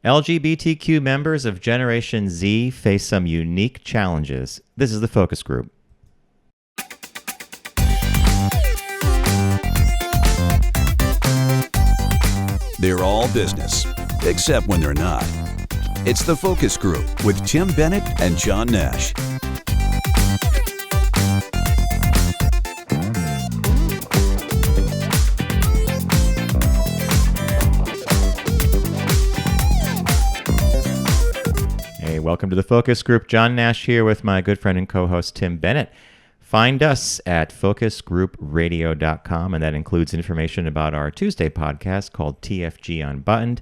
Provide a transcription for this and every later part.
LGBTQ members of Generation Z face some unique challenges. This is the focus group. They're all business, except when they're not. It's the focus group with Tim Bennett and John Nash. Welcome to the focus group. John Nash here with my good friend and co-host Tim Bennett. Find us at focusgroupradio.com, and that includes information about our Tuesday podcast called TFG Unbuttoned.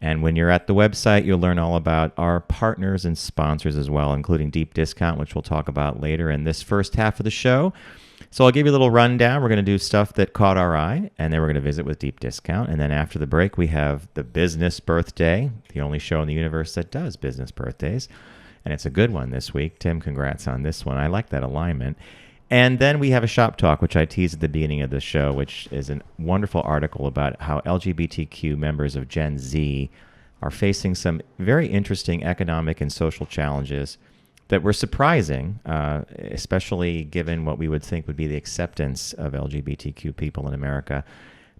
And when you're at the website, you'll learn all about our partners and sponsors as well, including Deep Discount, which we'll talk about later in this first half of the show. So I'll give you a little rundown. We're going to do stuff that caught our eye, and then we're going to visit with Deep Discount. And then after the break, we have the Business Birthday, the only show in the universe that does business birthdays. And it's a good one this week. Tim, congrats on this one. I like that alignment. And then we have a shop talk, which I teased at the beginning of the show, which is a wonderful article about how LGBTQ members of Gen Z are facing some very interesting economic and social challenges that were surprising, especially given what we would think would be the acceptance of LGBTQ people in America.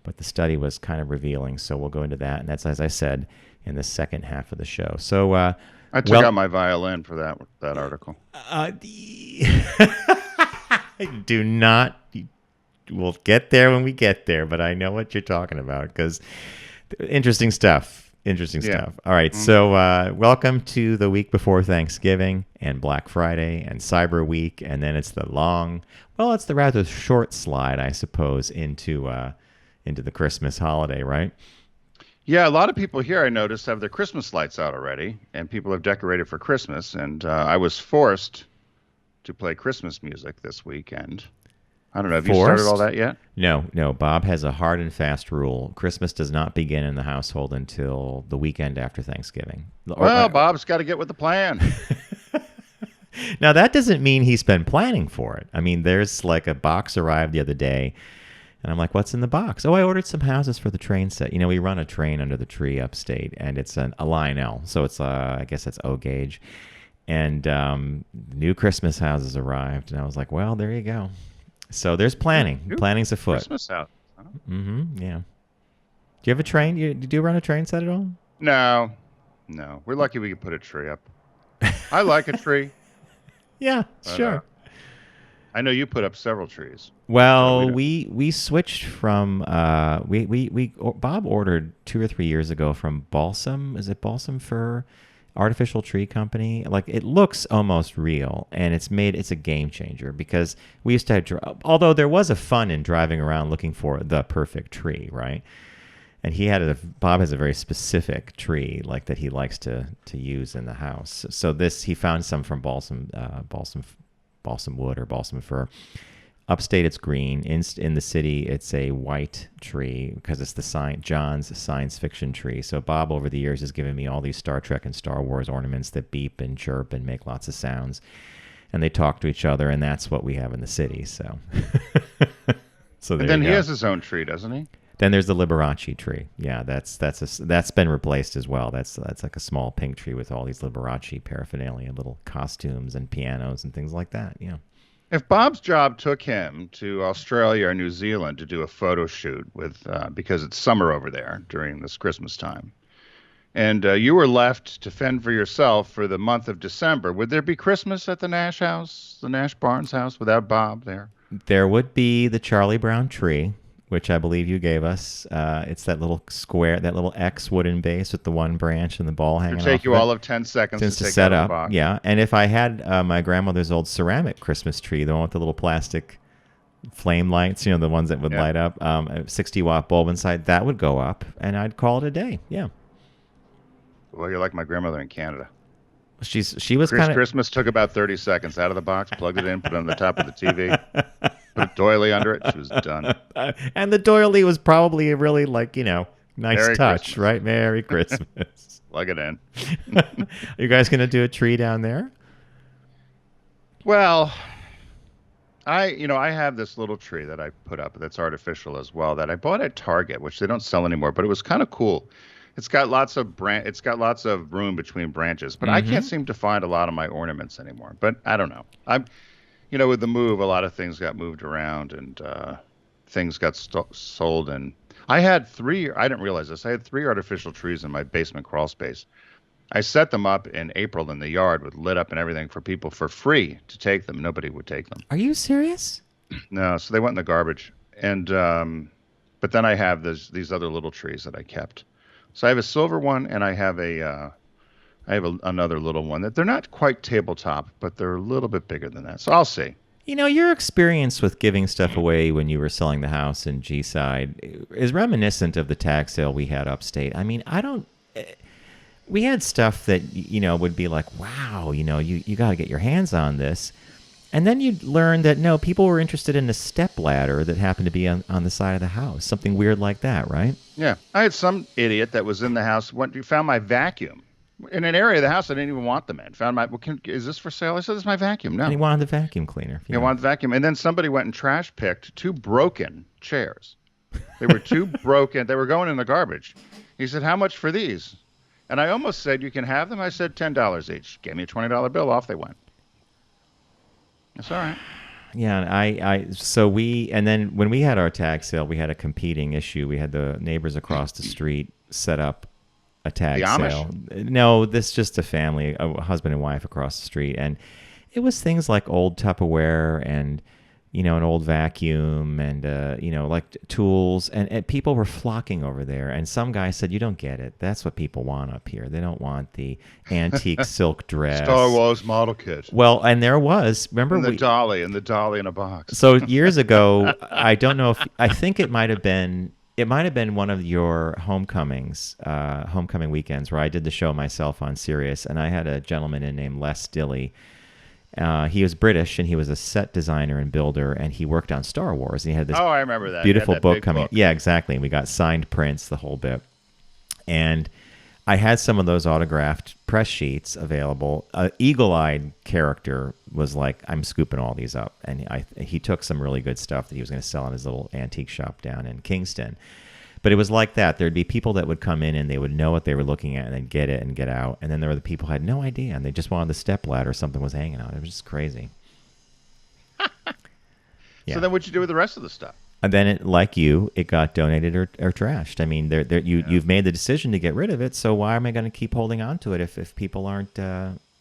But the study was kind of revealing, so we'll go into that. And that's, as I said, in the second half of the show. So I took out my violin for that article. Do not. We'll get there when we get there, but I know what you're talking about because interesting stuff. Interesting stuff. All right, so welcome to the week before Thanksgiving and Black Friday and Cyber Week, and then it's the it's the rather short slide, I suppose, into the Christmas holiday, right? Yeah, a lot of people here I noticed have their Christmas lights out already, and people have decorated for Christmas, and I was forced to play Christmas music this weekend. I don't know. Have you started all that yet? No. Bob has a hard and fast rule. Christmas does not begin in the household until the weekend after Thanksgiving. Bob's got to get with the plan. Now, that doesn't mean he's been planning for it. I mean, there's like a box arrived the other day, and I'm like, what's in the box? Oh, I ordered some houses for the train set. You know, we run a train under the tree upstate, and it's a line L, so it's I guess it's O gauge. And new Christmas houses arrived, and I was like, well, there you go. So there's planning. Ooh, Planning's afoot. Christmas house. Huh? Mm-hmm. Yeah. Do you have a train? Do you run a train set at all? No. We're lucky we could put a tree up. I like a tree. Yeah, sure. I know you put up several trees. Well, we switched from Bob ordered 2 or 3 years ago from Balsam. Is it Balsam Fir? Artificial tree company. Like, it looks almost real, and it's a game changer because we used to have, although there was a fun in driving around looking for the perfect tree, right? And Bob has a very specific tree like that he likes to use in the house. So he found some from balsam wood or balsam fir. Upstate, it's green. In the city, it's a white tree because it's John's science fiction tree. So Bob, over the years, has given me all these Star Trek and Star Wars ornaments that beep and chirp and make lots of sounds, and they talk to each other, and that's what we have in the city. So, and then he has his own tree, doesn't he? Then there's the Liberace tree. Yeah, that's been replaced as well. That's like a small pink tree with all these Liberace paraphernalia, little costumes and pianos and things like that. Yeah. If Bob's job took him to Australia or New Zealand to do a photo shoot because it's summer over there during this Christmas time, and you were left to fend for yourself for the month of December, would there be Christmas at the Nash house, the Nash Barnes house, without Bob there? There would be the Charlie Brown tree, which I believe you gave us. It's that little square, that little X wooden base with the one branch and the ball hanging off. It'll take you all of 10 seconds to set up. Box. Yeah, and if I had my grandmother's old ceramic Christmas tree, the one with the little plastic flame lights, the ones that would light up, a 60-watt bulb inside, that would go up, and I'd call it a day. Yeah. Well, you're like my grandmother in Canada. She was kind of... Christmas took about 30 seconds out of the box, plugged it in, put it on the top of the TV. Put a doily under it. She was done. And the doily was probably a really, nice Merry touch, Christmas. right? Merry Christmas. Plug it in. Are you guys going to do a tree down there? Well, I have this little tree that I put up that's artificial as well that I bought at Target, which they don't sell anymore, but it was kind of cool. It's got lots of It's got lots of room between branches, but I can't seem to find a lot of my ornaments anymore. But I don't know. With the move, a lot of things got moved around and things got sold. And I had three. I didn't realize this. I had three artificial trees in my basement crawl space. I set them up in April in the yard with lit up and everything for people for free to take them. Nobody would take them. Are you serious? No, so they went in the garbage. And but then I have these other little trees that I kept. So I have a silver one, and I have another little one that they're not quite tabletop, but they're a little bit bigger than that. So I'll see. Your experience with giving stuff away when you were selling the house in G-Side is reminiscent of the tag sale we had upstate. I mean, we had stuff that, would be like, wow, you got to get your hands on this. And then you'd learn that, no, people were interested in a step ladder that happened to be on the side of the house. Something weird like that, right? Yeah. I had some idiot that was in the house, found my vacuum. In an area of the house I didn't even want them in. Found is this for sale? I said, this is my vacuum. No. And he wanted the vacuum cleaner. He wanted the vacuum. And then somebody went and trash picked two broken chairs. They were two broken. They were going in the garbage. He said, how much for these? And I almost said, you can have them. I said, $10 each. Gave me a $20 bill. Off they went. That's all right. Yeah, and then when we had our tag sale, we had a competing issue. We had the neighbors across the street set up a tag sale. No, this just a family, a husband and wife across the street, and it was things like old Tupperware and an old vacuum and like tools, and people were flocking over there. And some guy said, "You don't get it. That's what people want up here. They don't want the antique silk dress, Star Wars model kit." Well, and there was the dolly in a box. So years ago, I don't know I think it might have been one of your homecoming weekends where I did the show myself on Sirius, and I had a gentleman named Les Dilley. He was British, and he was a set designer and builder, and he worked on Star Wars. And he had this I remember that. beautiful book coming. Yeah, exactly. And we got signed prints, the whole bit. And I had some of those autographed press sheets available. Eagle-eyed character was like, I'm scooping all these up. And he took some really good stuff that he was going to sell in his little antique shop down in Kingston. But it was like that. There'd be people that would come in and they would know what they were looking at and they'd get it and get out. And then there were the people who had no idea and they just wanted the step ladder. Something was hanging on. It was just crazy. Yeah. So then what'd you do with the rest of the stuff? And then, it got donated or trashed. I mean, you've made the decision to get rid of it. So why am I going to keep holding on to it if people aren't,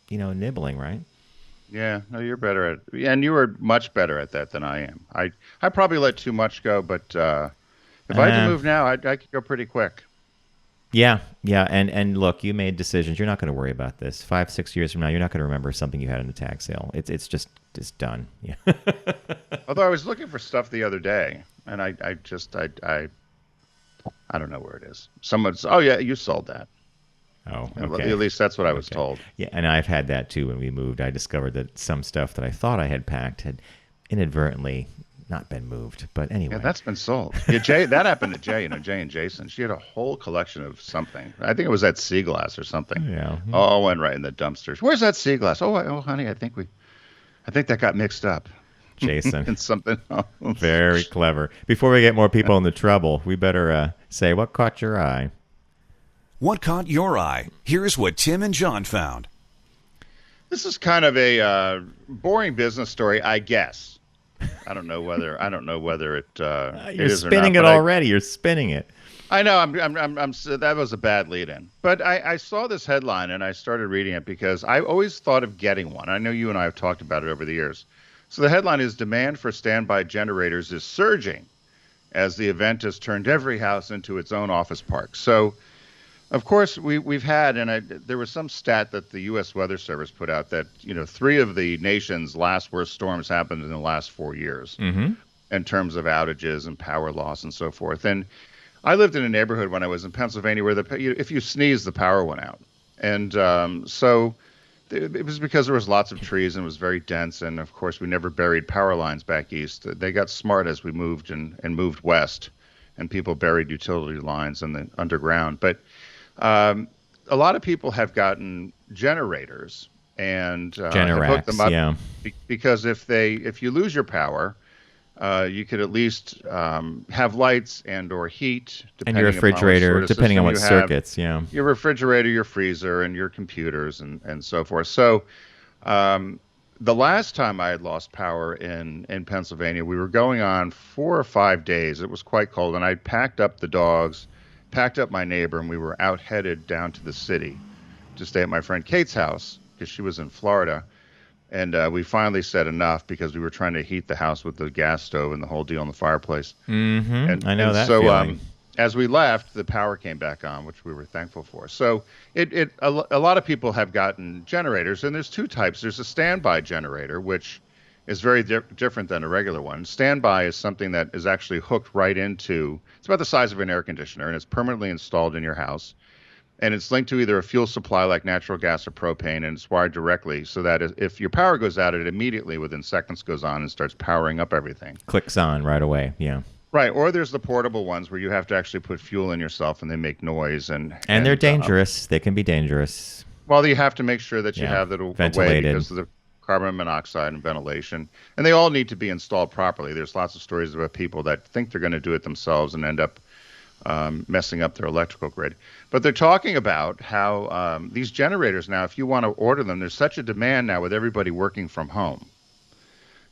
nibbling, right? Yeah, no, you're better at it. And you were much better at that than I am. I probably let too much go, but... if I had to move now, I could go pretty quick. Yeah, and look, you made decisions. You're not going to worry about this. 5-6 years from now, you're not going to remember something you had in the tag sale. It's just done. Yeah. Although I was looking for stuff the other day, and I don't know where it is. Someone's, oh yeah, you sold that. Oh, okay. At least that's what I was told. Yeah, and I've had that too. When we moved, I discovered that some stuff that I thought I had packed had inadvertently not been moved, but anyway. Yeah, that's been sold. Yeah, Jay, that happened to Jay, Jay and Jason. She had a whole collection of something. I think it was that sea glass or something. Yeah. All went right in the dumpsters. Where's that sea glass? Oh, honey, I think that got mixed up. Jason. And something else. Very clever. Before we get more people into trouble, we better say what caught your eye. What caught your eye? Here's what Tim and John found. This is kind of a boring business story, I guess. I don't know whether it You're spinning it already. You're spinning it. I know. I'm that was a bad lead-in. But I saw this headline and I started reading it because I always thought of getting one. I know you and I have talked about it over the years. So the headline is "Demand for standby generators is surging," as the event has turned every house into its own office park. So, of course, we've had, and there was some stat that the U.S. Weather Service put out that 3 of the nation's last worst storms happened in the last 4 years, in terms of outages and power loss and so forth. And I lived in a neighborhood when I was in Pennsylvania where if you sneezed, the power went out, and so it was because there was lots of trees and it was very dense. And of course, we never buried power lines back east. They got smart as we moved and moved west, and people buried utility lines in the underground, but. A lot of people have gotten generators and have hooked them up because if you lose your power, you could at least have lights and or heat, And your depending upon what refrigerator, sort of depending on system what you have. circuits, yeah. Your refrigerator, your freezer, and your computers, and so forth. So um, the last time I had lost power in Pennsylvania, we were going on 4 or 5 days. It was quite cold, and I packed up the dogs, packed up my neighbor, and we were out headed down to the city to stay at my friend Kate's house because she was in Florida. And we finally said enough because we were trying to heat the house with the gas stove and the whole deal in the fireplace. Mm-hmm. I know And that so feeling. as we left, the power came back on, which we were thankful for. So a lot of people have gotten generators, and there's two types. There's a standby generator, which is very different than a regular one. Standby is something that is actually hooked right into. It's about the size of an air conditioner, and it's permanently installed in your house. And it's linked to either a fuel supply like natural gas or propane, and it's wired directly so that if your power goes out, it immediately within seconds goes on and starts powering up everything. Clicks on right away, yeah. Right, or there's the portable ones where you have to actually put fuel in yourself and they make noise And they're dangerous. They can be dangerous. Well, you have to make sure that you Yeah, have that away ventilated. because of the carbon monoxide and ventilation, and they all need to be installed properly. There's lots of stories about people that think they're going to do it themselves and end up messing up their electrical grid. But they're talking about how these generators now, if you want to order them, there's such a demand now with everybody working from home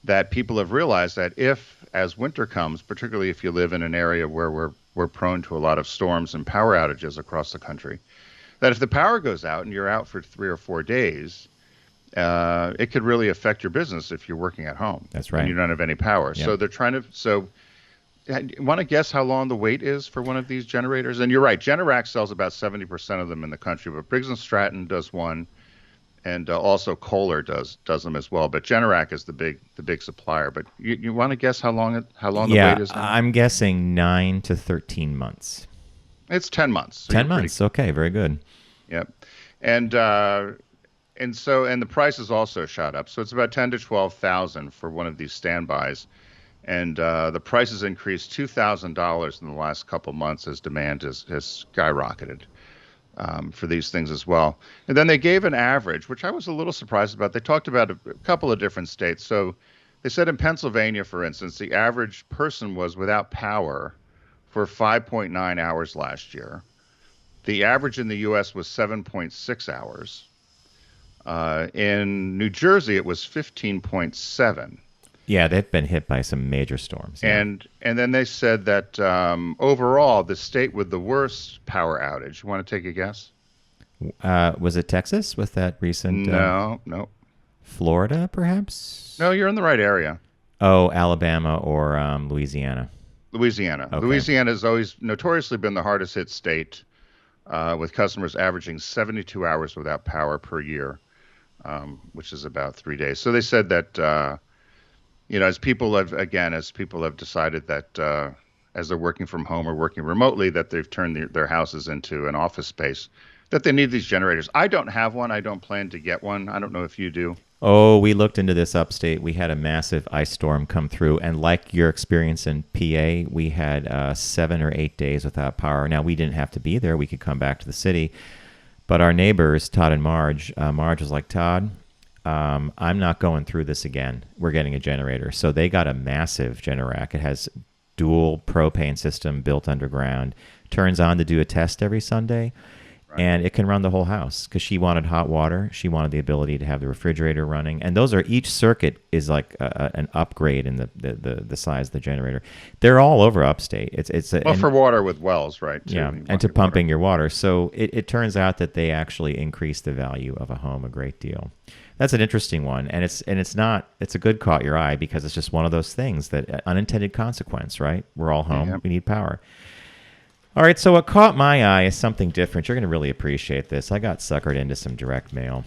that people have realized that if, as winter comes, particularly if you live in an area where we're prone to a lot of storms and power outages across the country, that if the power goes out and you're out for 3 or 4 days, it could really affect your business if you're working at home. That's right. And you don't have any power. Yeah. So they're trying to. So, want to guess how long the wait is for one of these generators? And you're right. Generac sells about 70% of them in the country, but Briggs and Stratton does one, and also Kohler does them as well. But Generac is the big supplier. But you want to guess how long the Yeah, wait is now? I'm guessing 9 to 13 months. It's 10 months. So 10 you're pretty. months. Okay, very good. Yep. And the price has also shot up. So it's about 10 to 12,000 for one of these standbys. And the price has increased $2,000 in the last couple months as demand has skyrocketed for these things as well. And then they gave an average, which I was a little surprised about. They talked about a couple of different states. So they said in Pennsylvania, for instance, the average person was without power for 5.9 hours last year. The average in the U.S. was 7.6 hours. In New Jersey, it was 15.7. Yeah, they've been hit by some major storms. Yeah. And then they said that overall, the state with the worst power outage. You want to take a guess? Was it Texas with that recent? No. Florida, perhaps? No, you're in the right area. Oh, Alabama or Louisiana. Louisiana. Okay. Louisiana has always notoriously been the hardest hit state, with customers averaging 72 hours without power per year, which is about 3 days. So they said that. As people have decided that as they're working from home or working remotely, that they've turned their houses into an office space, that they need these generators. I don't have one. I don't plan to get one. I don't know if you do. Oh, we looked into this upstate. We had a massive ice storm come through. And like your experience in PA, we had 7 or 8 days without power. Now, we didn't have to be there. We could come back to the city. But our neighbors, Todd and Marge was like, Todd, I'm not going through this again. We're getting a generator. So they got a massive Generac. It has dual propane system built underground. Turns on to do a test every Sunday. Right. And it can run the whole house because she wanted hot water. She wanted the ability to have the refrigerator running. And those are, each circuit is like an upgrade in the size of the generator. They're all over upstate. It's for water with wells, right? Too. Yeah, and to pumping your water. So it turns out that they actually increase the value of a home a great deal. That's an interesting one, and it's a good caught your eye because it's just one of those things that unintended consequence, right? We're all home. Yep. We need power. All right, so what caught my eye is something different. You're going to really appreciate this. I got suckered into some direct mail.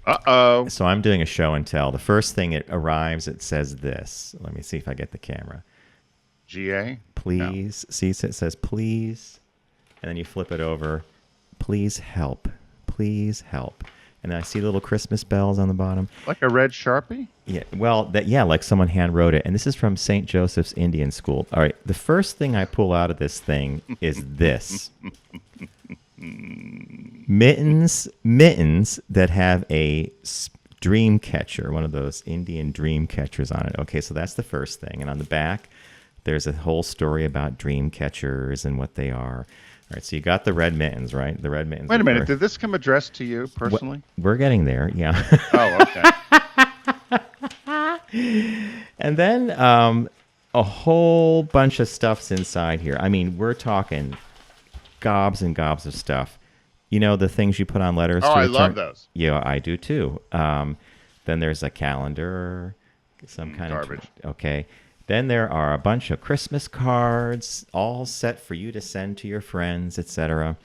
Uh-oh. So I'm doing a show and tell. The first thing it arrives, it says this. Let me see if I get the camera. GA? Please. No. See, it says please, and then you flip it over. Please help. Please help. And I see little Christmas bells on the bottom. Like a red Sharpie? Yeah, well, like someone hand wrote it. And this is from St. Joseph's Indian School. All right, the first thing I pull out of this thing is this. Mittens that have a dream catcher, one of those Indian dream catchers on it. Okay, so that's the first thing. And on the back, there's a whole story about dream catchers and what they are. All right, so you got the red mittens, right? The red mittens. Wait a minute. Did this come addressed to you personally? We're getting there, yeah. Oh, okay. And then a whole bunch of stuff's inside here. I mean, we're talking gobs and gobs of stuff. You know, the things you put on letters. Oh, I love those. Yeah, I do too. Then there's a calendar, some kind garbage. of okay. Then there are a bunch of Christmas cards, all set for you to send to your friends, etc.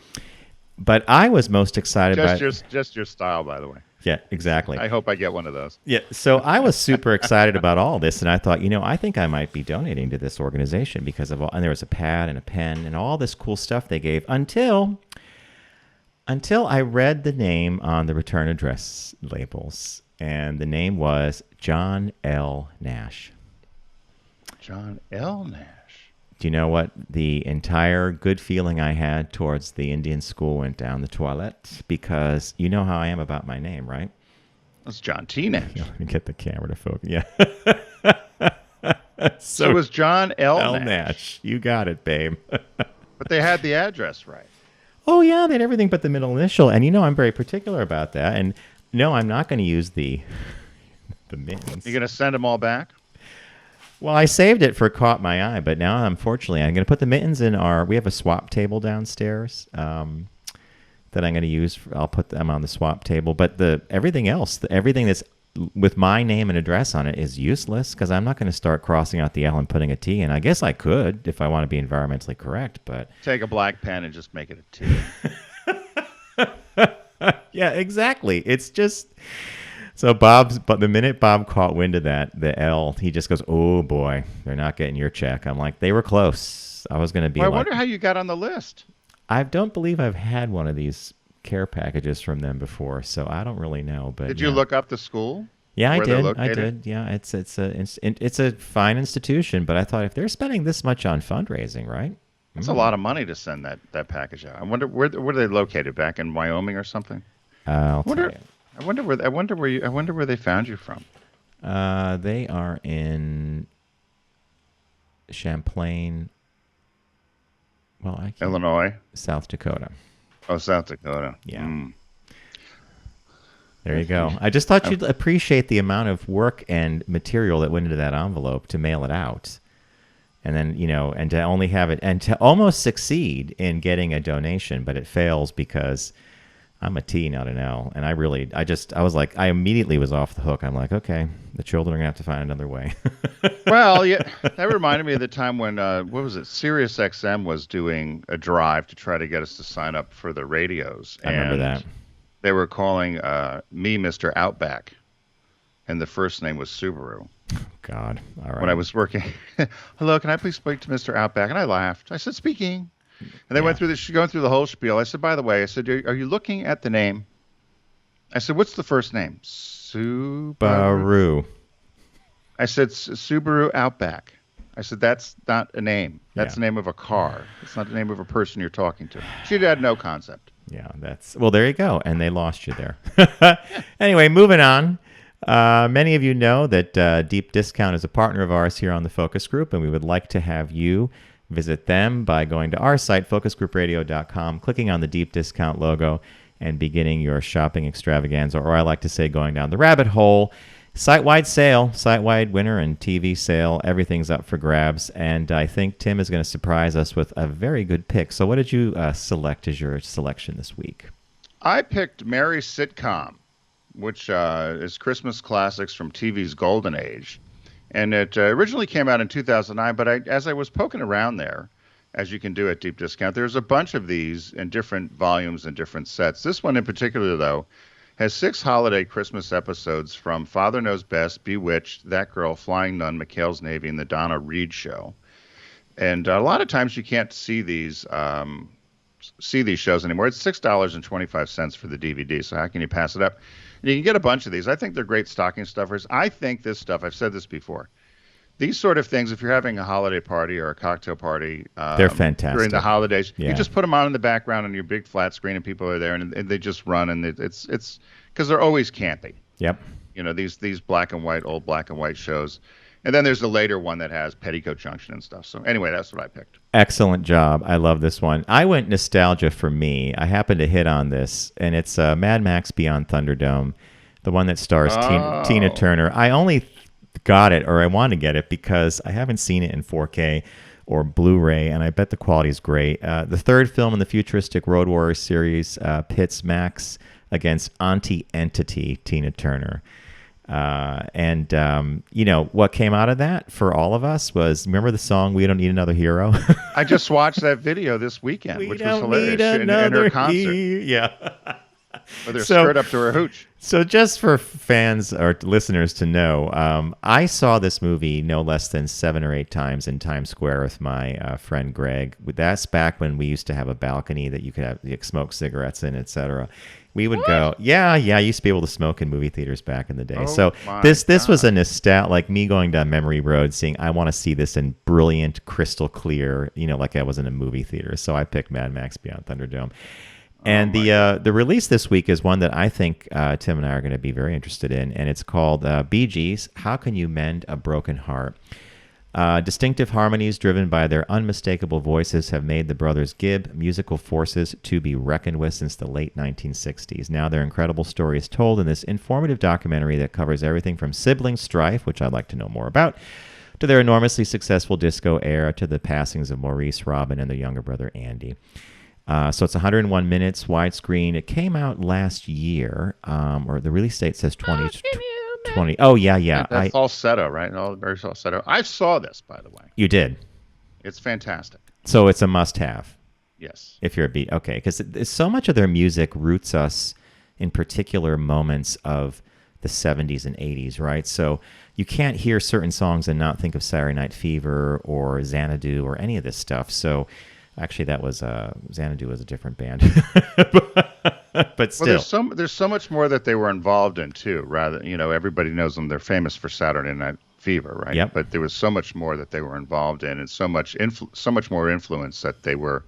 But I was most excited about just your style, by the way. Yeah, exactly. I hope I get one of those. Yeah, so I was super excited about all this, and I thought, I think I might be donating to this organization because of all. And there was a pad and a pen and all this cool stuff they gave until I read the name on the return address labels, and the name was John L. Nash. John L. Nash. Do you know what the entire good feeling I had towards the Indian school went down the toilet? Because you know how I am about my name, right? That's John T. Nash. Let me get the camera to focus. Yeah. So it was John L. Nash. You got it, babe. But they had the address right. Oh, yeah, they had everything but the middle initial. And I'm very particular about that. And no, I'm not going to use the mittens. You're going to send them all back? Well, I saved it for Caught My Eye, but now, unfortunately, I'm going to put the mittens in we have a swap table downstairs that I'm going to use. I'll put them on the swap table. But everything else, everything that's with my name and address on it is useless because I'm not going to start crossing out the L and putting a T in. I guess I could if I want to be environmentally correct, but... Take a black pen and just make it a T. Yeah, exactly. It's just... So but the minute Bob caught wind of that, the L, he just goes, "Oh boy, they're not getting your check." I'm like, they were close. I was going to be. Well, I wonder how you got on the list. I don't believe I've had one of these care packages from them before, so I don't really know. But did you look up the school? Yeah, I did. I did. Yeah, it's a fine institution, but I thought if they're spending this much on fundraising, right? That's a lot of money to send that package out. I wonder where they located, back in Wyoming or something. I'll tell you. I wonder where they found you from. They are in Champlain. Well, Illinois, South Dakota. Oh, South Dakota. Yeah. There you go. I just thought you'd appreciate the amount of work and material that went into that envelope to mail it out. And then, and to only have it, and to almost succeed in getting a donation, but it fails because I'm a T, not an L. And I immediately was off the hook. I'm like, okay, the children are going to have to find another way. Well, yeah, that reminded me of the time when, what was it, Sirius XM was doing a drive to try to get us to sign up for the radios. I remember that. They were calling me Mr. Outback, and the first name was Subaru. God, all right. When I was working, hello, can I please speak to Mr. Outback? And I laughed. I said, speaking. And they went through going through the whole spiel. I said, by the way, I said, are you looking at the name? I said, what's the first name? Subaru. I said, Subaru Outback. I said, that's not a name. That's the name of a car. It's not the name of a person you're talking to. She had no concept. Yeah, there you go. And they lost you there. Anyway, moving on. Many of you know that Deep Discount is a partner of ours here on the Focus Group, and we would like to have you visit them by going to our site, focusgroupradio.com, clicking on the Deep Discount logo, and beginning your shopping extravaganza, or I like to say going down the rabbit hole. Site-wide sale, site-wide winter and TV sale, everything's up for grabs, and I think Tim is going to surprise us with a very good pick. So what did you select as your selection this week? I picked Merry Sitcom, which is Christmas classics from TV's golden age. And it originally came out in 2009, but as I was poking around there, as you can do at Deep Discount, there's a bunch of these in different volumes and different sets. This one in particular, though, has 6 holiday Christmas episodes from Father Knows Best, Bewitched, That Girl, Flying Nun, McHale's Navy, and The Donna Reed Show. And a lot of times you can't see these shows anymore. It's $6.25 for the DVD, so how can you pass it up? And you can get a bunch of these. I think they're great stocking stuffers. I think this stuff, I've said this before, these sort of things, if you're having a holiday party or a cocktail party, they're fantastic during the holidays. Yeah. You just put them on in the background on your big flat screen, and people are there, and they just run, and it's because they're always campy. Yep. these old black and white shows. And then there's the later one that has Petticoat Junction and stuff. So anyway, that's what I picked. Excellent job. I love this one. I went nostalgia for me. I happened to hit on this, and it's Mad Max Beyond Thunderdome, the one that stars Tina Turner. I only got it, or I want to get it, because I haven't seen it in 4K or Blu-ray, and I bet the quality is great. The third film in the futuristic Road Warrior series pits Max against Auntie-Entity Tina Turner. What came out of that for all of us was, remember the song "We Don't Need Another Hero"? I just watched that video this weekend, which was hilarious. In her concert. Yeah. With her skirt up to her hooch. So just for fans or listeners to know, I saw this movie no less than 7 or 8 times in Times Square with my friend Greg. That's back when we used to have a balcony that you could smoke cigarettes in, etc. We would go, I used to be able to smoke in movie theaters back in the day. So this was a nostalgia, like me going down memory road, seeing, I want to see this in brilliant, crystal clear, like I was in a movie theater. So I picked Mad Max Beyond Thunderdome. And the release this week is one that I think Tim and I are going to be very interested in, and it's called Bee Gees, How Can You Mend a Broken Heart? Distinctive harmonies driven by their unmistakable voices have made the brothers Gibb musical forces to be reckoned with since the late 1960s. Now their incredible story is told in this informative documentary that covers everything from sibling strife, which I'd like to know more about, to their enormously successful disco era, to the passings of Maurice, Robin, and their younger brother Andy. So it's 101 minutes, widescreen. It came out last year, or the release date says 2020. Oh, yeah. That's falsetto, right? All very falsetto. I saw this, by the way. You did? It's fantastic. So it's a must-have. Yes. If you're a beat. Okay, because so much of their music roots us in particular moments of the 70s and 80s, right? So you can't hear certain songs and not think of Saturday Night Fever or Xanadu or any of this stuff. So actually, that was Xanadu was a different band, but still. Well, there's so much more that they were involved in too. Rather, everybody knows them. They're famous for Saturday Night Fever, right? Yep. But there was so much more that they were involved in, and so much more influence that they were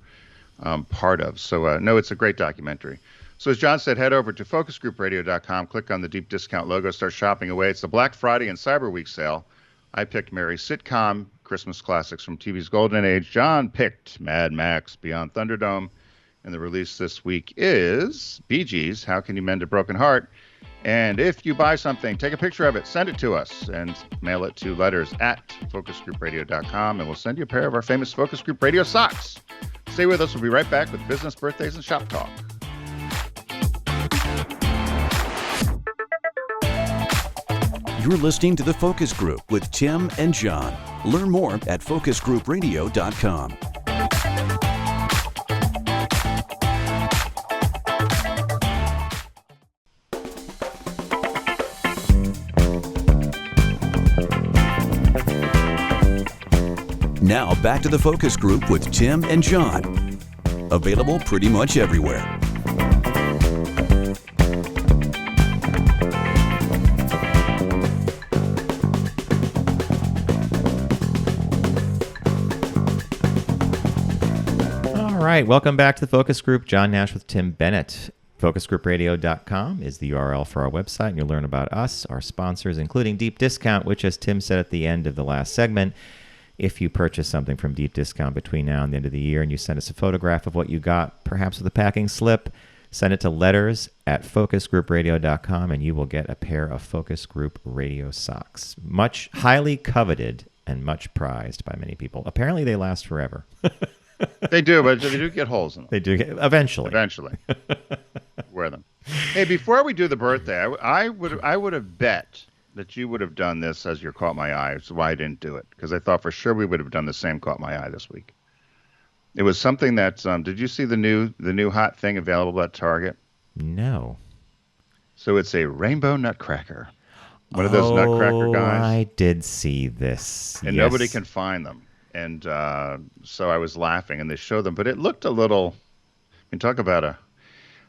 part of. So no, it's a great documentary. So as John said, head over to focusgroupradio.com, click on the deep discount logo, start shopping away. It's the Black Friday and Cyber Week sale. I picked Mary's sitcom Christmas classics from TV's golden age. John picked Mad Max Beyond Thunderdome. And the release this week is Bee Gees, How Can You Mend a Broken Heart? And if you buy something, take a picture of it, send it to us, and mail it to letters@focusgroupradio.com, and we'll send you a pair of our famous Focus Group Radio socks. Stay with us. We'll be right back with business, birthdays, and shop talk. You're listening to The Focus Group with Tim and John. Learn more at focusgroupradio.com. Now back to The Focus Group with Tim and John. Available pretty much everywhere. All right, welcome back to the Focus Group. John Nash with Tim Bennett. FocusGroupRadio.com is the URL for our website, and you'll learn about us, our sponsors, including Deep Discount, which, as Tim said at the end of the last segment, if you purchase something from Deep Discount between now and the end of the year and you send us a photograph of what you got, perhaps with a packing slip, send it to letters@focusgroupradio.com, and you will get a pair of Focus Group Radio socks. Much highly coveted and much prized by many people. Apparently, they last forever. They do, but they do get holes in them. They do eventually. Wear them. Hey, before we do the birthday, I would have bet that you would have done this as your Caught My Eye. That's why I didn't do it, because I thought for sure we would have done the same Caught My Eye this week. It was something that did you see the new hot thing available at Target? No. So it's a rainbow nutcracker. One of those nutcracker guys. I did see this. And nobody can find them. And so I was laughing, and they showed them, but it looked a little. I mean, talk about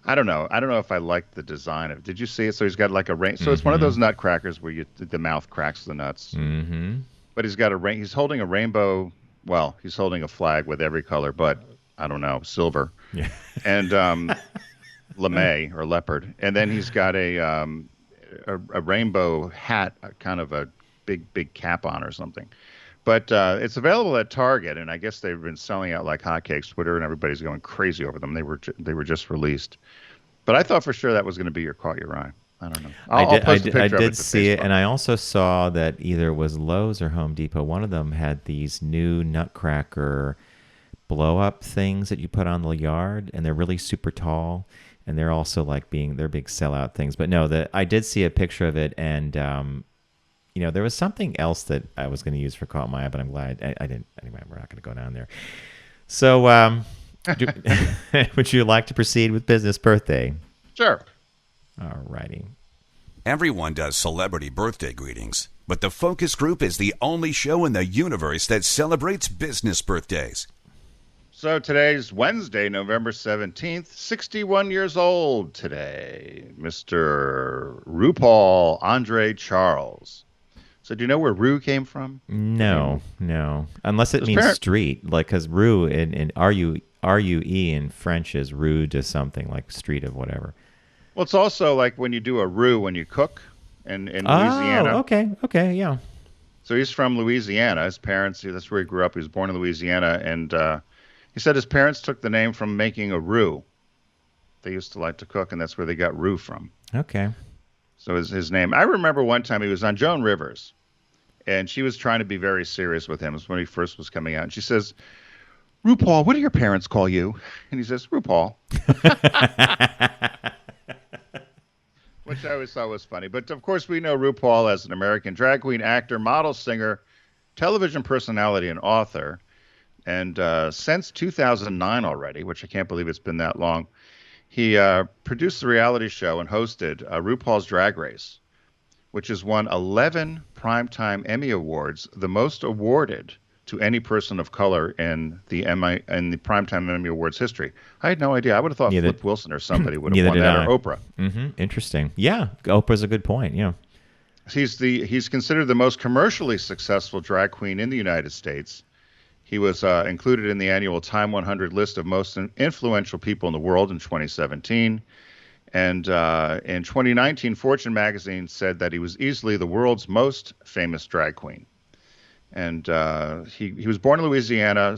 I don't know if I liked the design of it. Did you see it? So he's got like a rain. So it's one of those nutcrackers where the mouth cracks the nuts. Mm-hmm. But he's got he's holding a rainbow. Well, he's holding a flag with every color, but I don't know, silver. Yeah. And lamé or leopard. And then he's got a a rainbow hat, kind of a big cap on or something. But it's available at Target, and I guess they've been selling out like hotcakes. Twitter and everybody's going crazy over them. They were just released. But I thought for sure that was going to be your caught your eye. I don't know. I'll post a picture I of it did to see it, Facebook. and I also saw that either it was Lowe's or Home Depot. One of them had these new nutcracker blow up things that you put on the yard, and they're really super tall, and they're also like they're big sellout things. But no, I did see a picture of it, and there was something else that I was going to use for caught my eye, but I'm glad I didn't. Anyway, we're not going to go down there. So, would you like to proceed with business birthday? Sure. All righty. Everyone does celebrity birthday greetings, but the Focus Group is the only show in the universe that celebrates business birthdays. So today's Wednesday, November 17th, 61 years old today, Mr. RuPaul Andrew Charles. So do you know where Ru came from? No. Unless it means street, like because Ru in R-U-E in French is rue de something, like street of whatever. Well, it's also like when you do a roux when you cook in Louisiana. Oh, okay, yeah. So he's from Louisiana. His parents, that's where he grew up. He was born in Louisiana, and he said his parents took the name from making a roux. They used to like to cook, and that's where they got roux from. Okay. So his name. I remember one time he was on Joan Rivers, and she was trying to be very serious with him. It was when he first was coming out, and she says, "RuPaul, what do your parents call you?" And he says, "RuPaul." Which I always thought was funny. But, of course, we know RuPaul as an American drag queen, actor, model, singer, television personality, and author. And since 2009 already, which I can't believe it's been that long, he produced the reality show and hosted RuPaul's Drag Race, which has won 11 Primetime Emmy Awards, the most awarded to any person of color in the Primetime Emmy Awards history. I had no idea. I would have thought Flip Wilson or somebody would have won that, or Oprah. Mm-hmm. Interesting. Yeah, Oprah's a good point. Yeah, he's considered the most commercially successful drag queen in the United States. He was included in the annual Time 100 list of most influential people in the world in 2017. And in 2019, Fortune magazine said that he was easily the world's most famous drag queen. And he was born in Louisiana,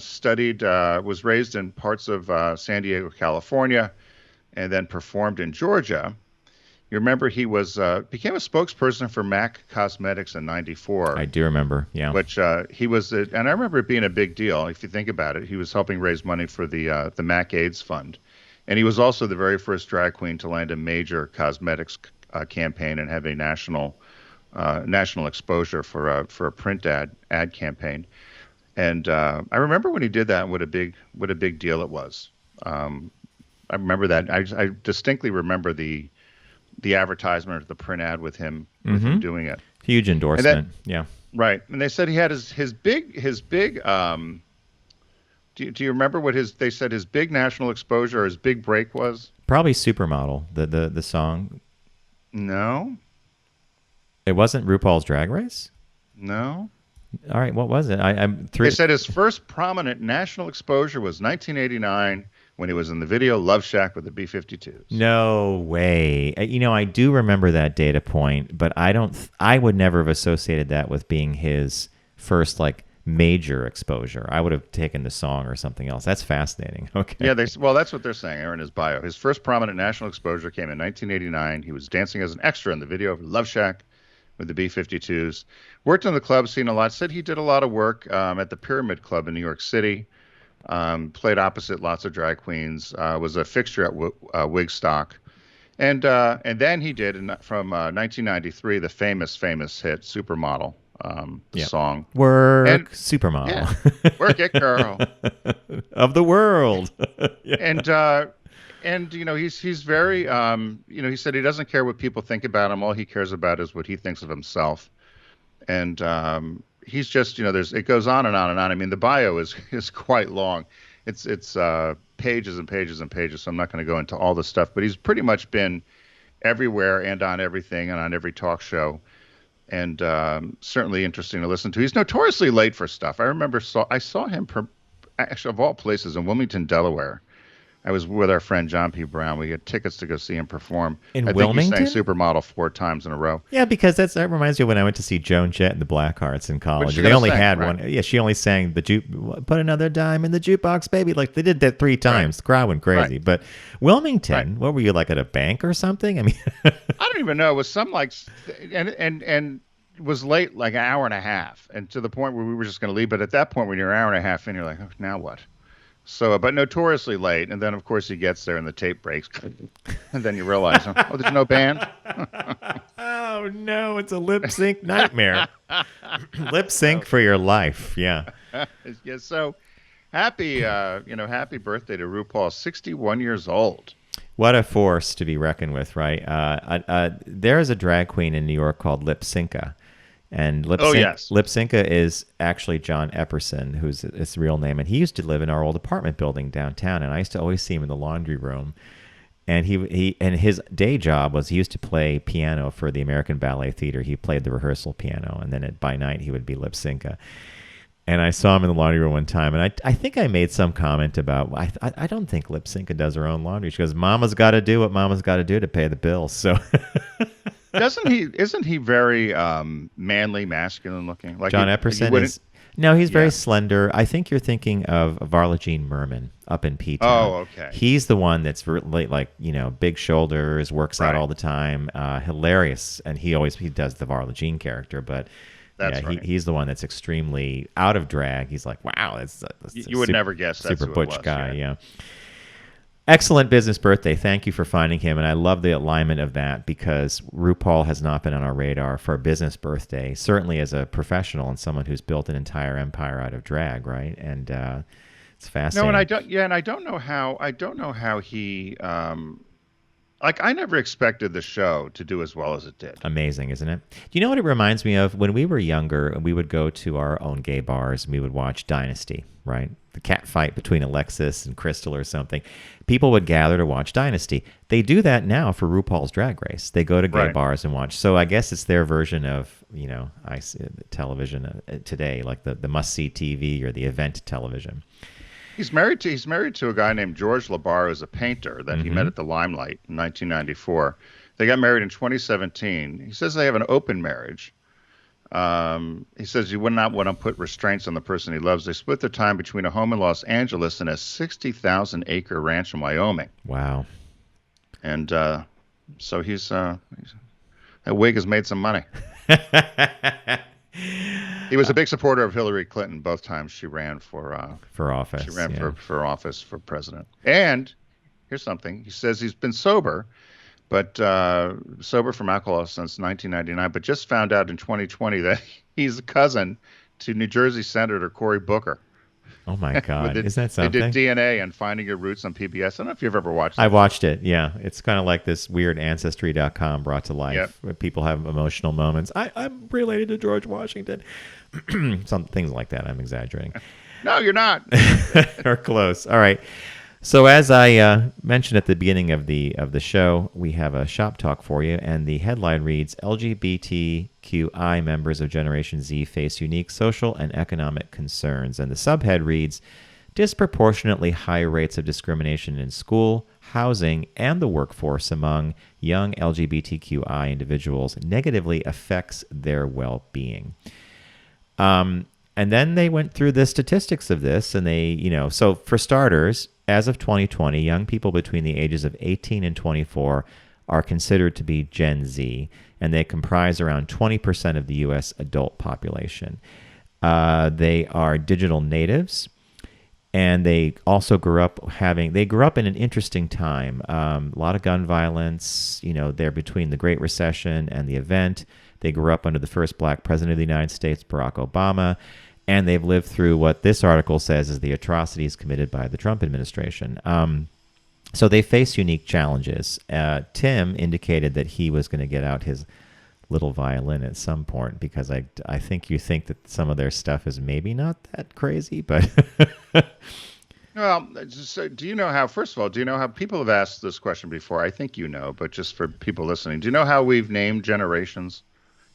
was raised in parts of San Diego, California, and then performed in Georgia. You remember he became a spokesperson for MAC Cosmetics in '94. I do remember, yeah. Which he was, and I remember it being a big deal. If you think about it, he was helping raise money for the MAC AIDS Fund, and he was also the very first drag queen to land a major cosmetics campaign and have a national exposure for a print ad campaign. And I remember when he did that, what a big deal it was. I remember that. I distinctly remember the advertisement or the print ad with him doing it. Huge endorsement. Yeah. Right. And they said he had his big do you remember what they said his big national exposure or his big break was? Probably Supermodel, the song. No. It wasn't RuPaul's Drag Race? No. All right, what was it? They said his first prominent national exposure was 1989 when he was in the video Love Shack with the B-52s. No way. I do remember that data point, but I would never have associated that with being his first major exposure. I would have taken the song or something else. That's fascinating. Okay. Yeah, that's what they're saying in his bio. His first prominent national exposure came in 1989. He was dancing as an extra in the video of Love Shack with the B-52s. Worked in the club scene a lot. Said he did a lot of work at the Pyramid Club in New York City. Played opposite lots of drag queens. Was a fixture at Wigstock. And then he did, from 1993, the famous hit Supermodel, the song. Supermodel. Yeah, work it, girl. Of the world. Yeah. And he's very he said he doesn't care what people think about him. All he cares about is what he thinks of himself. And he's just it goes on and on and on. I mean, the bio is quite long. It's pages and pages and pages. So I'm not going to go into all the stuff, but he's pretty much been everywhere and on everything and on every talk show. And certainly interesting to listen to. He's notoriously late for stuff. I remember I saw him actually of all places in Wilmington, Delaware, I was with our friend John P. Brown. We had tickets to go see him perform. In I think he sang Wilmington? Supermodel 4 times in a row. Yeah, because that reminds me of when I went to see Joan Jett and the Blackhearts in What's college. she They gonna only sing, had right? one. Yeah, she only sang put another dime in the jukebox, baby. Like they did that 3 times. The crowd went Right. crazy. But Right. Wilmington, what were you like at a bank or something? I mean, I don't even know. It was some like, and it was late, like an hour and a half, and to the point where we were just going to leave. But at that point, when you're an hour and a half in, you're like, oh, now what? So, but notoriously late, and then of course he gets there and the tape breaks, and then you realize, oh, there's no band. oh no, it's a lip sync nightmare. Lip sync for your life. Yeah. Yeah. So happy, happy birthday to RuPaul, 61 years old. What a force to be reckoned with, right? There is a drag queen in New York called Lip Synca. And Oh yes. Lip Synca is actually John Epperson, who's his real name. And he used to live in our old apartment building downtown. And I used to always see him in the laundry room. And his day job was he used to play piano for the American Ballet Theater. He played the rehearsal piano. And then by night, he would be Lip Synca. And I saw him in the laundry room one time, and I think I made some comment about I don't think Lip Synca does her own laundry. She goes, "Mama's got to do what Mama's got to do to pay the bills." So Doesn't he? Isn't he very manly, masculine looking? Like John you Epperson wouldn't. is no, he's very Yeah. slender. I think you're thinking of Varla Jean Merman up in P Town. Oh, okay. He's the one that's really like big shoulders, works out Right. all the time, hilarious, and he does the Varla Jean character, but. That's Yeah, right. he's the one that's extremely out of drag. He's like, wow, that's You would never guess that's super who it butch was, guy. yeah. Yeah. Excellent business birthday. Thank you for finding him. And I love the alignment of that because RuPaul has not been on our radar for a business birthday, certainly as a professional and someone who's built an entire empire out of drag, right? And it's fascinating. No, and I don't. Yeah, and I don't know how. I don't know how he. Like I never expected the show to do as well as it did. Amazing, isn't it? Do you know what it reminds me of? When we were younger, we would go to our own gay bars and we would watch Dynasty, right? The cat fight between Alexis and Crystal or something. People would gather to watch Dynasty. They do that now for RuPaul's Drag Race. They go to gay Right. bars and watch. So I guess it's their version of, television today, like the must-see TV or the event television. He's married to a guy named George Labar, who's a painter that he met at the Limelight in 1994. They got married in 2017. He says they have an open marriage. He says he would not want to put restraints on the person he loves. They split their time between a home in Los Angeles and a 60,000-acre ranch in Wyoming. Wow. And so that wig has made some money. He was a big supporter of Hillary Clinton both times she ran for office. She ran yeah. for office for president. And here's something. He says he's been sober, but sober from alcohol since 1999, but just found out in 2020 that he's a cousin to New Jersey Senator Cory Booker. Oh, my God. Isn't that something? They did DNA and Finding Your Roots on PBS. I don't know if you've ever watched that. I watched it. Yeah, it's kind of like this weird Ancestry.com brought to life, Yep. where people have emotional moments. I'm related to George Washington. Some things like that. I'm exaggerating, No, you're not. or close. All right. So as I mentioned at the beginning of the show, we have a shop talk for you, and the headline reads: LGBTQI members of Generation Z face unique social and economic concerns, and the subhead reads: disproportionately high rates of discrimination in school, housing, and the workforce among young LGBTQI individuals negatively affects their well-being. And then they went through the statistics of this, and so for starters, as of 2020, young people between the ages of 18 and 24 are considered to be Gen Z, and they comprise around 20% of the U.S. adult population. They are digital natives, and they also grew up in an interesting time. A lot of gun violence, they're between the Great Recession and the event. They grew up under the first black president of the United States, Barack Obama, and they've lived through what this article says is the atrocities committed by the Trump administration. So they face unique challenges. Tim indicated that he was going to get out his little violin at some point because I think you think that some of their stuff is maybe not that crazy, but... Well, so do you know how, first of all, do you know how people have asked this question before? I think you know, but just for people listening, do you know how we've named generations?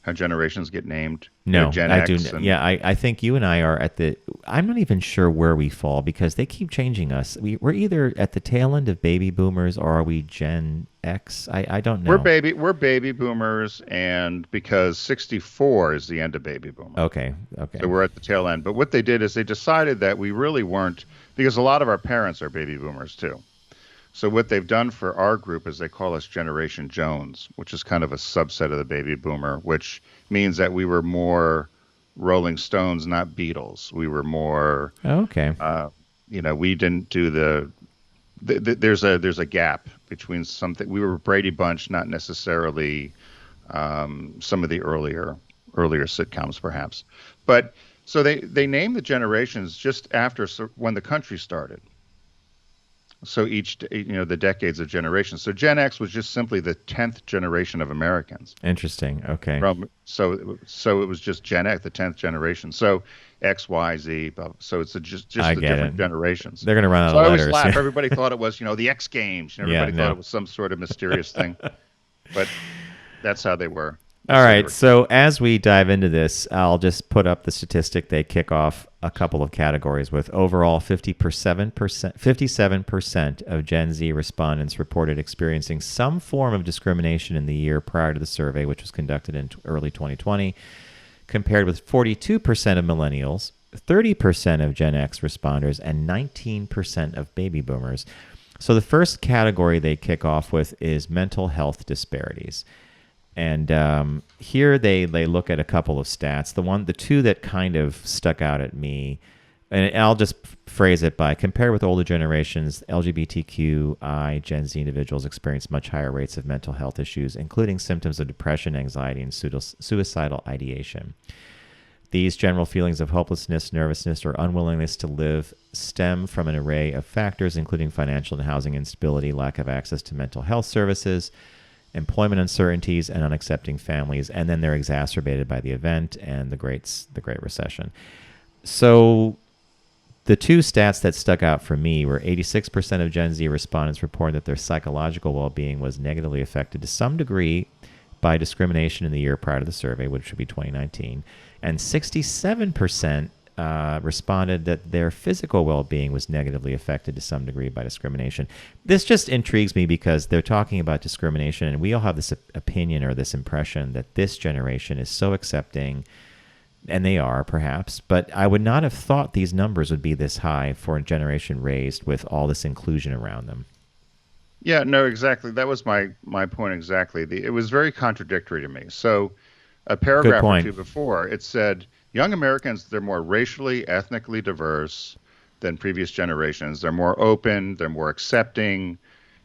how generations get named? No, Gen I do. X and Yeah, I think you and I are at the. I'm not even sure where we fall because they keep changing us. We're either at the tail end of baby boomers or are we Gen X? I don't know. we're baby boomers, and because 64 is the end of baby boomer. Okay, okay. So we're at the tail end. But what they did is they decided that we really weren't, because a lot of our parents are baby boomers too. So what they've done for our group is they call us Generation Jones, which is kind of a subset of the baby boomer, which means that we were more Rolling Stones, not Beatles. We were more, Okay. we didn't do there's a gap between something. We were Brady Bunch, not necessarily some of the earlier sitcoms, perhaps. But so they named the generations just after when the country started. So the decades of generations. So Gen X was just simply the 10th generation of Americans. Interesting. Okay. So it was just Gen X, the 10th generation. So X, Y, Z. So it's just I the get different it. generations. They're going to run out So of I letters. always laugh. Everybody thought it was, the X Games. Everybody Yeah, thought no. it was some sort of mysterious thing. But that's how they were. All right. So as we dive into this, I'll just put up the statistic. They kick off a couple of categories with overall 57% of Gen Z respondents reported experiencing some form of discrimination in the year prior to the survey, which was conducted in early 2020, compared with 42% of millennials, 30% of Gen X responders, and 19% of baby boomers. So the first category they kick off with is mental health disparities. And here they look at a couple of stats. The two that kind of stuck out at me, and I'll just phrase it by compared with older generations, LGBTQI Gen Z individuals experience much higher rates of mental health issues, including symptoms of depression, anxiety, and suicidal ideation. These general feelings of hopelessness, nervousness, or unwillingness to live stem from an array of factors, including financial and housing instability, lack of access to mental health services, employment uncertainties, and unaccepting families, and then they're exacerbated by the event and the Great Recession. So the two stats that stuck out for me were 86% of Gen Z respondents reported that their psychological well-being was negatively affected to some degree by discrimination in the year prior to the survey, which would be 2019, and 67% responded that their physical well-being was negatively affected to some degree by discrimination. This just intrigues me because they're talking about discrimination, and we all have this opinion or this impression that this generation is so accepting, and they are perhaps, but I would not have thought these numbers would be this high for a generation raised with all this inclusion around them. Yeah, no, exactly. That was my point exactly. It was very contradictory to me. So a paragraph or two before, it said, young Americans, they're more racially, ethnically diverse than previous generations. They're more open, they're more accepting.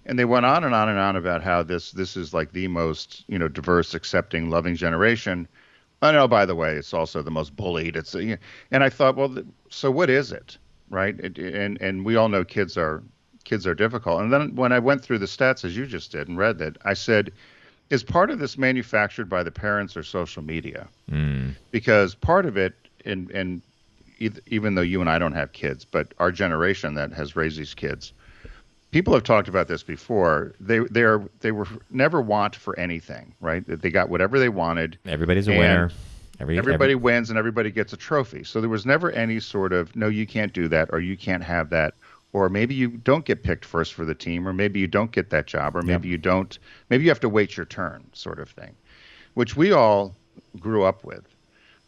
And they went on and on and on about how this is like the most, diverse, accepting, loving generation. I know, by the way, it's also the most bullied. And I thought, well, so what is it, right? And we all know kids are difficult. And then when I went through the stats, as you just did, and read that, I said, is part of this manufactured by the parents or social media? Because part of it, and even though you and I don't have kids, but our generation that has raised these kids, people have talked about this before. They were never want for anything, right? They got whatever they wanted. Everybody's a winner. Everybody wins and everybody gets a trophy. So there was never any sort of, no, you can't do that, or you can't have that. Or maybe you don't get picked first for the team, or maybe you don't get that job, or maybe you have to wait your turn, sort of thing, which we all grew up with.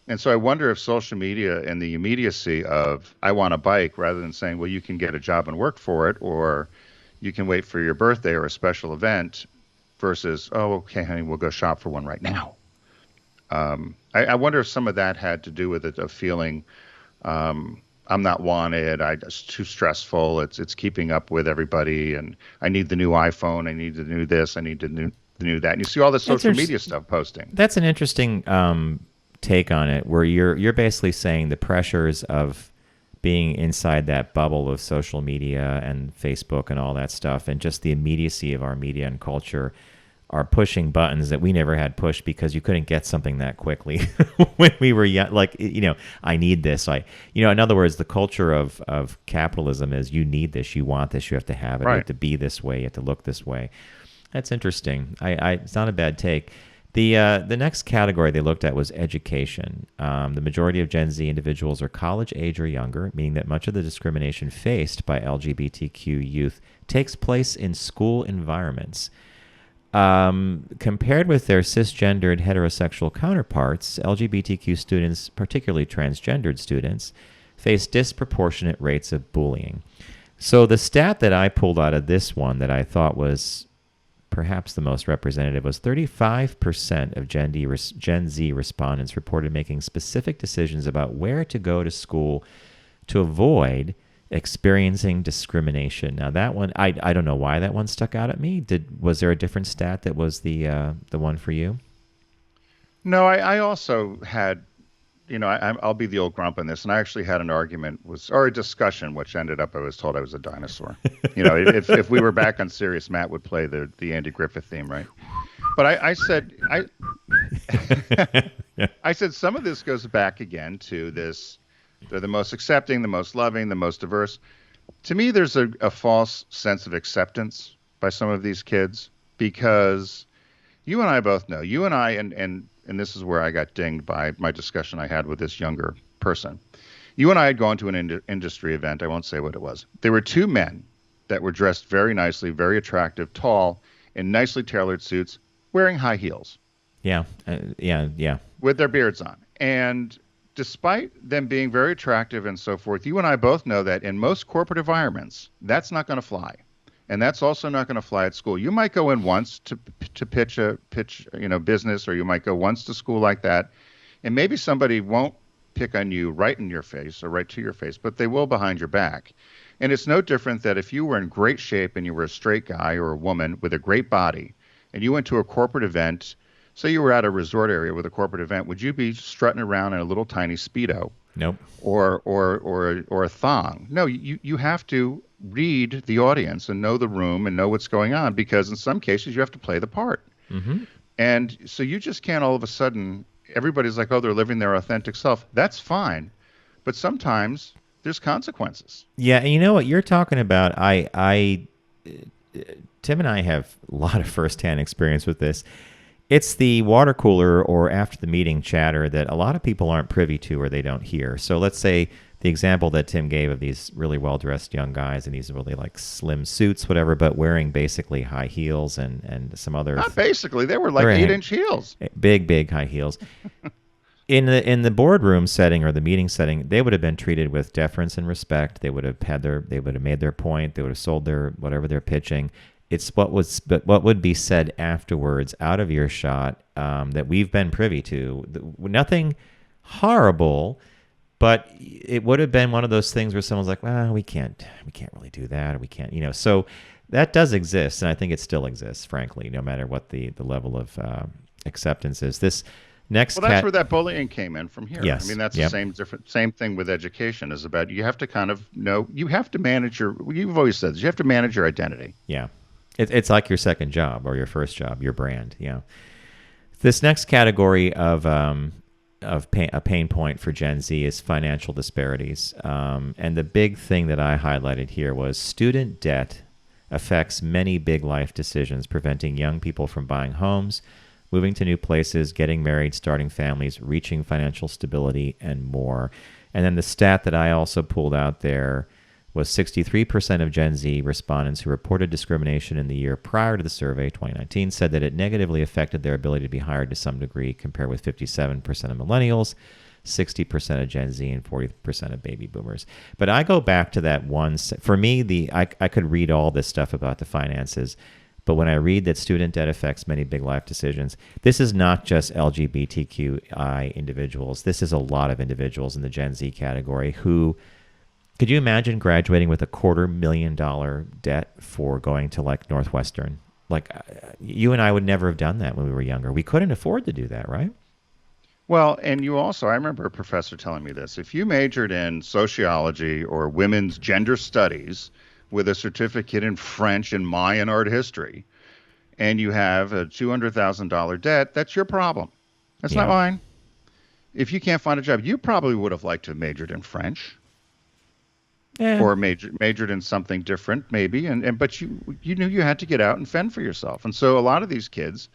And so I wonder if social media and the immediacy of, I want a bike, rather than saying, well, you can get a job and work for it, or you can wait for your birthday or a special event, versus, oh, okay, honey, we'll go shop for one right now. I wonder if some of that had to do with it, of feeling, I'm not wanted. It's too stressful. It's keeping up with everybody, and I need the new iPhone. I need the new this. I need the new that. And you see all the social media stuff posting. That's an interesting take on it, where you're basically saying the pressures of being inside that bubble of social media and Facebook and all that stuff, and just the immediacy of our media and culture, are pushing buttons that we never had pushed because you couldn't get something that quickly when we were young. Like, I need this. In other words, the culture of capitalism is, you need this, you want this, you have to have it, right. You have to be this way, you have to look this way. That's interesting. It's not a bad take. The next category they looked at was education. The majority of Gen Z individuals are college age or younger, meaning that much of the discrimination faced by LGBTQ youth takes place in school environments. Compared with their cisgendered heterosexual counterparts, LGBTQ students, particularly transgendered students, face disproportionate rates of bullying. So the stat that I pulled out of this one that I thought was perhaps the most representative was 35% of Gen Z respondents reported making specific decisions about where to go to school to avoid experiencing discrimination. Now that one, I don't know why that one stuck out at me. Was there a different stat that was the one for you? No, I also had, I'll be the old grump on this, and I actually had an argument or a discussion, which ended up I was told I was a dinosaur. If we were back on Sirius, Matt would play the Andy Griffith theme, right? But I said I said some of this goes back again to this. They're the most accepting, the most loving, the most diverse. To me, there's a false sense of acceptance by some of these kids because you and I both know, you and I, and this is where I got dinged by my discussion I had with this younger person. You and I had gone to an industry event. I won't say what it was. There were two men that were dressed very nicely, very attractive, tall, in nicely tailored suits, wearing high heels. Yeah. With their beards on. And despite them being very attractive and so forth, you and I both know that in most corporate environments, that's not going to fly. And that's also not going to fly at school. You might go in once to pitch business, or you might go once to school like that, and maybe somebody won't pick on you right in your face or right to your face, but they will behind your back. And it's no different that if you were in great shape and you were a straight guy or a woman with a great body, and you went to a corporate event. Say you were at a resort area with a corporate event, would you be strutting around in a little tiny Speedo? Nope. Or a thong? No, you have to read the audience and know the room and know what's going on, because in some cases you have to play the part. Mm-hmm. And so you just can't all of a sudden, everybody's like, oh, they're living their authentic self. That's fine. But sometimes there's consequences. Yeah, and you know what you're talking about? Tim and I have a lot of firsthand experience with this. It's the water cooler or after the meeting chatter that a lot of people aren't privy to or they don't hear. So let's say the example that Tim gave of these really well-dressed young guys in these really like slim suits, whatever, but wearing basically high heels and some other... Not basically. They were like 8-inch heels. Big high heels. In the boardroom setting or the meeting setting, they would have been treated with deference and respect. They would have made their point. They would have sold whatever they're pitching. It's what would be said afterwards, out of earshot, that we've been privy to. Nothing horrible, but it would have been one of those things where someone's like, "Well, we can't really do that, or we can't," So that does exist, and I think it still exists, frankly, no matter what the level of acceptance is. This next, that's where that bullying came in from here. Yes. I mean, that's the same thing with education. Is about you have to kind of know, you have to manage you've always said this, you have to manage your identity. Yeah. It's like your second job or your first job, your brand. Yeah. This next category of a pain point for Gen Z is financial disparities. And the big thing that I highlighted here was student debt affects many big life decisions, preventing young people from buying homes, moving to new places, getting married, starting families, reaching financial stability, and more. And then the stat that I also pulled out there was 63% of Gen Z respondents who reported discrimination in the year prior to the survey, 2019, said that it negatively affected their ability to be hired to some degree, compared with 57% of millennials, 60% of Gen Z, and 40% of baby boomers. But I go back to that one. For me, I could read all this stuff about the finances, but when I read that student debt affects many big life decisions, this is not just LGBTQI individuals. This is a lot of individuals in the Gen Z category who... Could you imagine graduating with $250,000 debt for going to like Northwestern? Like you and I would never have done that when we were younger. We couldn't afford to do that, right? Well, and you also, I remember a professor telling me this. If you majored in sociology or women's gender studies with a certificate in French and Mayan art history, and you have a $200,000 debt, that's your problem. That's not mine. If you can't find a job, you probably would have liked to have majored in French. Or majored in something different, maybe, but you knew you had to get out and fend for yourself. And so a lot of these kids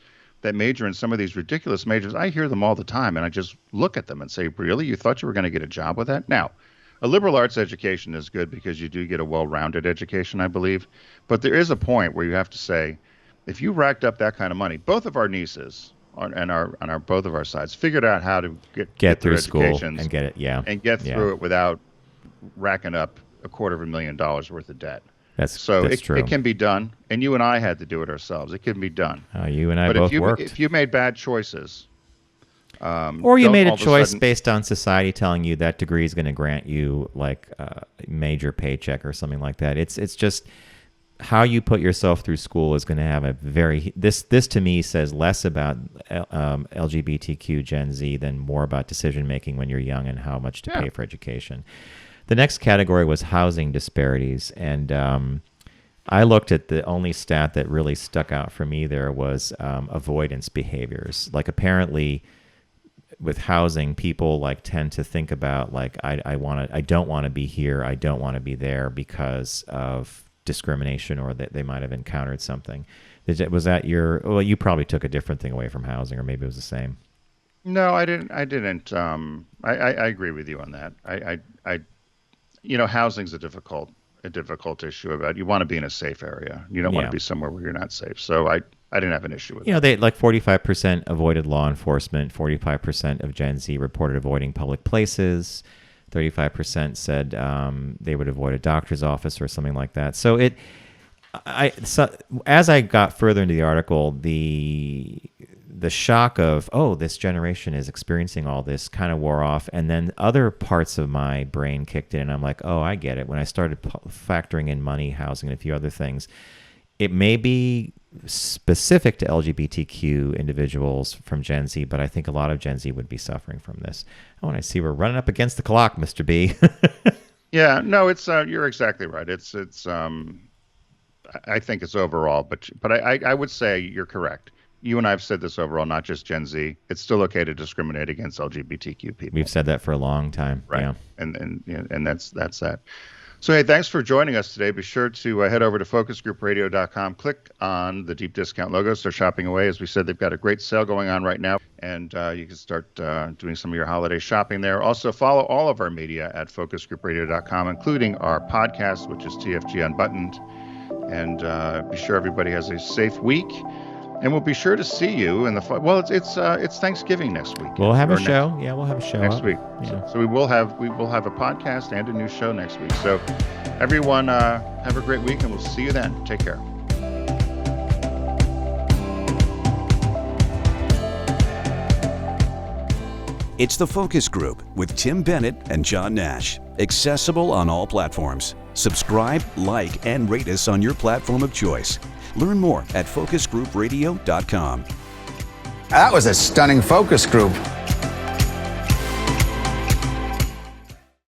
that major in some of these ridiculous majors, I hear them all the time, and I just look at them and say, really? You thought you were going to get a job with that? Now, a liberal arts education is good because you do get a well-rounded education, I believe. But there is a point where you have to say, if you racked up that kind of money, both of our nieces on our both of our sides figured out how to get through their school educations and get it, and get through it without racking up $250,000 worth of debt. That's true. It can be done, and you and I had to do it ourselves. It can be done. You and I both worked. If you made bad choices, or you made a choice based on society telling you that degree is going to grant you like a major paycheck or something like that. It's just how you put yourself through school is going to have a very this to me says less about LGBTQ Gen Z than more about decision making when you're young and how much to pay for education. The next category was housing disparities, and I looked at the only stat that really stuck out for me there was avoidance behaviors. Like apparently with housing, people like tend to think about like I don't want to be here, I don't want to be there because of discrimination or that they might have encountered something. Was that you probably took a different thing away from housing, or maybe it was the same. No, I didn't. I agree with you on that. Housing's a difficult issue about. You want to be in a safe area. You don't want to be somewhere where you're not safe. So I didn't have an issue with it. They like 45% avoided law enforcement, 45% of Gen Z reported avoiding public places, 35% said they would avoid a doctor's office or something like that. So as I got further into the article, the shock of, this generation is experiencing all this kind of wore off. And then other parts of my brain kicked in and I'm like, I get it. When I started factoring in money, housing, and a few other things, it may be specific to LGBTQ individuals from Gen Z, but I think a lot of Gen Z would be suffering from this. And I see we're running up against the clock, Mr. B. Yeah, no, it's you're exactly right. It's I think it's overall, but I would say you're correct. You and I have said this overall, not just Gen Z. It's still okay to discriminate against LGBTQ people. We've said that for a long time. Right. Yeah. And that's that. So, hey, thanks for joining us today. Be sure to head over to focusgroupradio.com, click on the deep discount logo, start shopping away. As we said, they've got a great sale going on right now, and you can start doing some of your holiday shopping there. Also, follow all of our media at focusgroupradio.com, including our podcast, which is TFG Unbuttoned. And be sure everybody has a safe week. And we'll be sure to see you in the well. It's Thanksgiving next week. We'll have a show. We'll have a show next week. Yeah. So we will have a podcast and a new show next week. So everyone have a great week, and we'll see you then. Take care. It's The Focus Group with Tim Bennett and John Nash. Accessible on all platforms. Subscribe, like, and rate us on your platform of choice. Learn more at focusgroupradio.com. That was a stunning focus group.